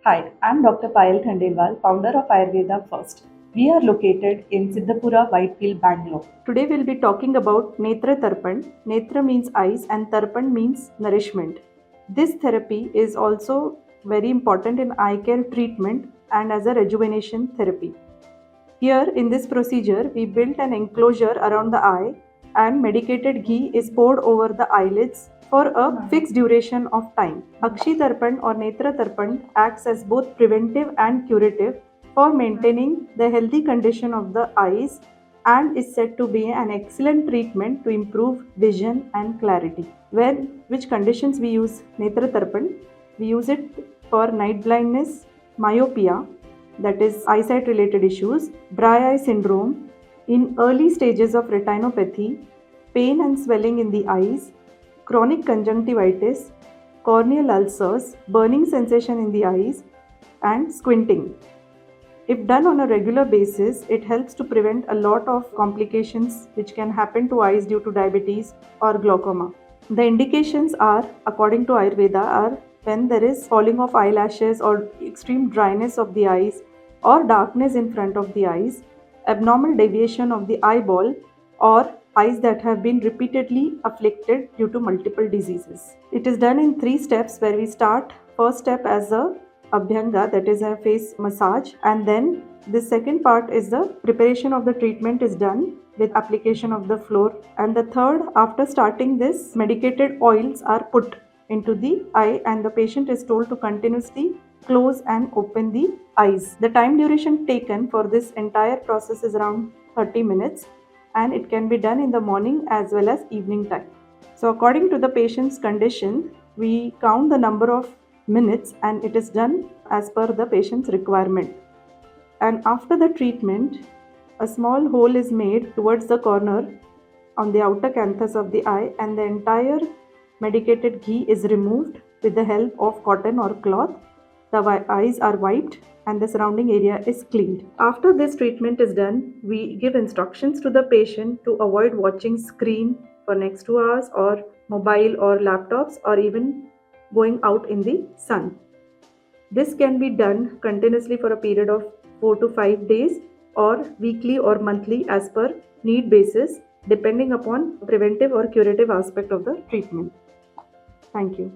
Hi, I'm Dr. Payal Khandelwal, founder of Ayurveda First. We are located in Siddhapura, Whitefield, Bangalore. Today we'll be talking about Netra Tarpan. Netra means eyes and Tarpan means nourishment. This therapy is also very important in eye care treatment and as a rejuvenation therapy. Here in this procedure, we built an enclosure around the eye and medicated ghee is poured over the eyelids for a fixed duration of time. Akshi Tarpan or Netra Tarpan acts as both preventive and curative for maintaining the healthy condition of the eyes and is said to be an excellent treatment to improve vision and clarity. Which conditions we use Netra Tarpan? We use it for night blindness, myopia, that is eyesight related issues, dry eye syndrome, in early stages of retinopathy, pain and swelling in the eyes, chronic conjunctivitis, corneal ulcers, burning sensation in the eyes, and squinting. If done on a regular basis, it helps to prevent a lot of complications which can happen to eyes due to diabetes or glaucoma. The indications are, according to Ayurveda, are when there is falling of eyelashes or extreme dryness of the eyes or darkness in front of the eyes, abnormal deviation of the eyeball, or eyes that have been repeatedly afflicted due to multiple diseases. It is done in 3 steps where we start first step as a abhyanga, that is a face massage, and then the second part is the preparation of the treatment is done with application of the floor, and the third, after starting this, medicated oils are put into the eye and the patient is told to continuously close and open the eyes. The time duration taken for this entire process is around 30 minutes and it can be done in the morning as well as evening time. So according to the patient's condition, we count the number of minutes and it is done as per the patient's requirement. And after the treatment, a small hole is made towards the corner on the outer canthus of the eye and the entire medicated ghee is removed with the help of cotton or cloth. The eyes are wiped and the surrounding area is cleaned. After this treatment is done, we give instructions to the patient to avoid watching screen for next 2 hours or mobile or laptops or even going out in the sun. This can be done continuously for a period of 4 to 5 days or weekly or monthly as per need basis, depending upon preventive or curative aspect of the treatment. Thank you.